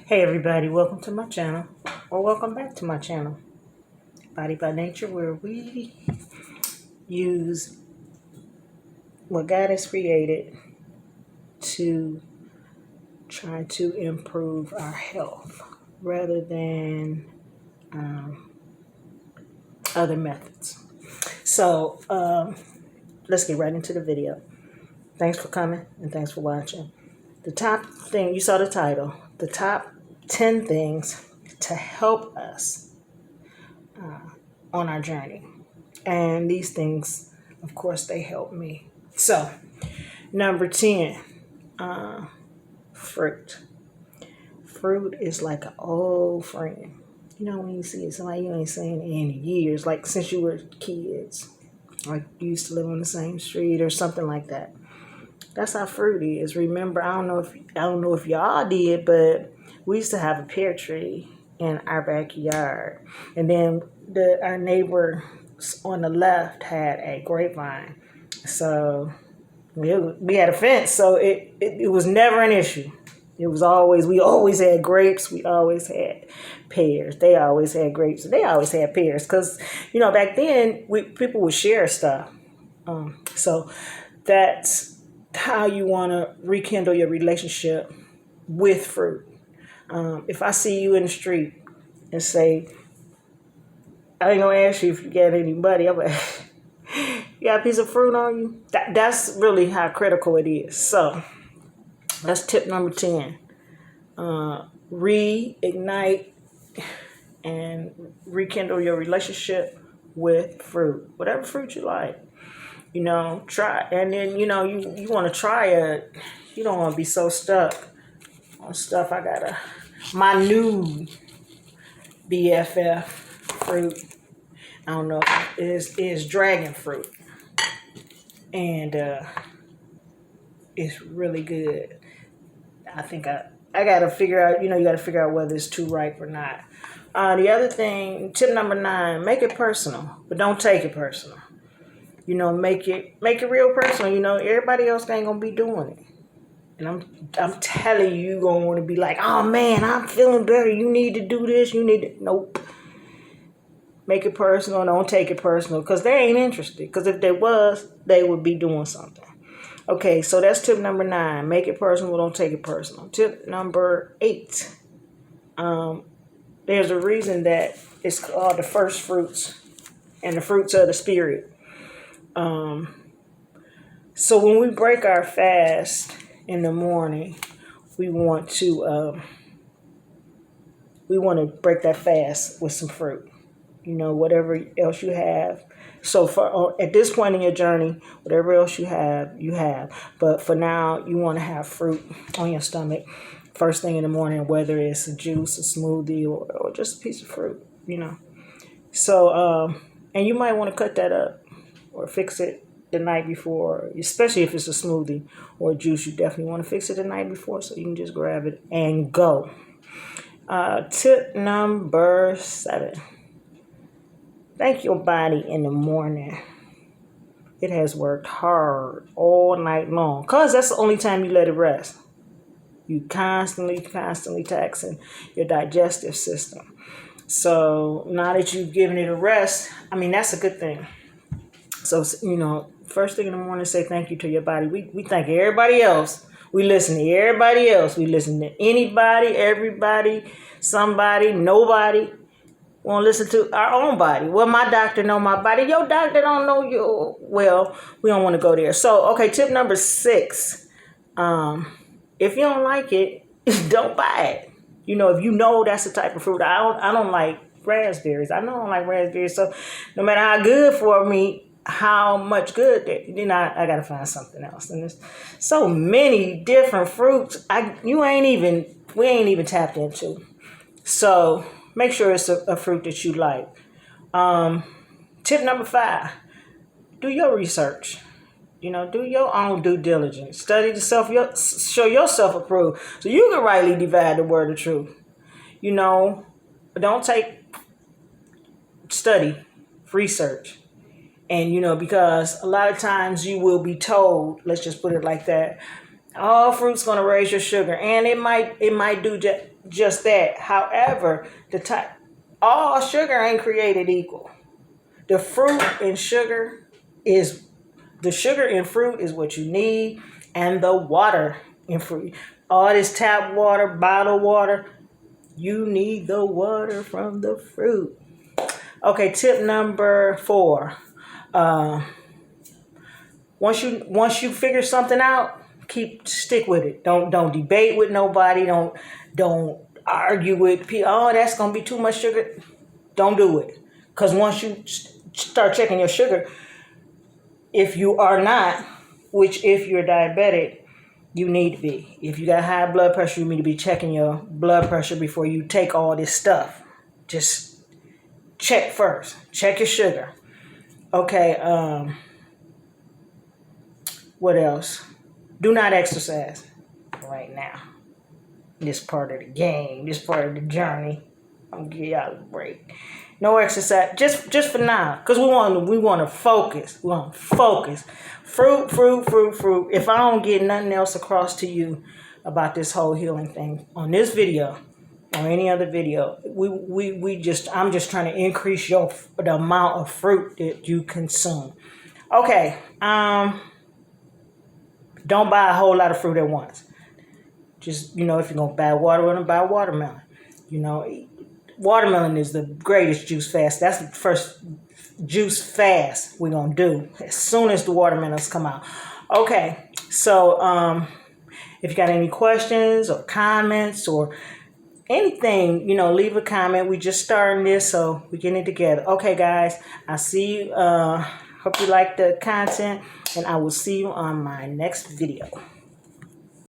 Hey everybody, welcome to my channel, or welcome back to my channel, Body by Nature, where we use what God has created to try to improve our health rather than other methods. So let's get right into the video. Thanks for coming and thanks for watching. The top thing, you saw the title, the top 10 things to help us on our journey. And these things, of course, they help me. So, number 10, fruit. Fruit is like an old friend. You know, when you see somebody you ain't seen in years, like since you were kids, like you used to live on the same street or something like that. That's how fruit is. Remember, I don't know if y'all did, but we used to have a pear tree in our backyard, and then our neighbor on the left had a grapevine. So we had a fence, so it was never an issue. It was always, we always had grapes, we always had pears. They always had grapes, and they always had pears. Because, back then, people would share stuff. So that's how you want to rekindle your relationship with fruit. If I see you in the street and say, I ain't gonna ask you if you got any money, I'm like, you got a piece of fruit on you? That's really how critical it is. So that's tip number 10. Reignite and rekindle your relationship with fruit. Whatever fruit you like. Try. And then, you want to try it. You don't want to be so stuck on stuff. My new BFF fruit, I don't know, is dragon fruit. And it's really good. I think I got to figure out, you got to figure out whether it's too ripe or not. The other thing, tip number 9, make it personal, but don't take it personal. Make it real personal. Everybody else ain't going to be doing it. And I'm telling you, you're going to want to be like, oh man, I'm feeling better. You need to do this. Nope. Make it personal. Don't take it personal, because they ain't interested. Because if they was, they would be doing something. Okay, so that's tip number 9. Make it personal. Don't take it personal. Tip number 8. There's a reason that it's called the first fruits and the fruits of the spirit. So when we break our fast in the morning, we want to break that fast with some fruit. Whatever else you have. So at this point in your journey, whatever else you have, you have. But for now, you want to have fruit on your stomach first thing in the morning, whether it's a juice, a smoothie, or just a piece of fruit, So, and you might want to cut that up or fix it the night before, especially if it's a smoothie or a juice. You definitely want to fix it the night before so you can just grab it and go. Tip number 7. Thank your body in the morning. It has worked hard all night long, because that's the only time you let it rest. You constantly taxing your digestive system. So now that you've given it a rest, that's a good thing. So, first thing in the morning, say thank you to your body. We thank everybody else. We listen to everybody else. We listen to anybody, everybody, somebody, nobody. We want to listen to our own body. Well, my doctor know my body. Your doctor don't know you. Well, we don't want to go there. So, okay, tip number 6. If you don't like it, don't buy it. If you know that's the type of fruit. I don't like raspberries. I know I don't like raspberries. So no matter how good for me, how much good, then I got to find something else. And there's so many different fruits we ain't even tapped into. So make sure it's a fruit that you like. Tip number 5, do your research. Do your own due diligence. Study show yourself approved, so you can rightly divide the word of truth. Don't study, research. And, because a lot of times you will be told, let's just put it like that, All fruit's gonna raise your sugar, and it might do just that. However, all sugar ain't created equal. The fruit and sugar is the sugar in fruit is what you need, and the water in fruit. All this tap water, bottled water, you need the water from the fruit. Okay, tip number 4. Once you figure something out, stick with it. Don't debate with nobody. Don't argue with people. Oh, that's gonna be too much sugar. Don't do it. Because once you start checking your sugar, if you are not, which if you're diabetic, you need to be. If you got high blood pressure, you need to be checking your blood pressure before you take all this stuff. Just check first. Check your sugar. Okay, what else? Do not exercise right now. This part of the game, this part of the journey. I'm gonna give y'all a break. No exercise, just for now, because we want to focus. We want to focus. Fruit. If I don't get nothing else across to you about this whole healing thing on this video or any other video, I'm just trying to increase the amount of fruit that you consume. Okay. Don't buy a whole lot of fruit at once. Just, if you're going to buy watermelon, buy watermelon. Watermelon is the greatest juice fast. That's the first juice fast we're going to do as soon as the watermelons come out. Okay, so if you got any questions or comments or anything, leave a comment. We just starting this, so we're getting it together. Okay, guys, I'll see you. Hope you like the content, and I will see you on my next video.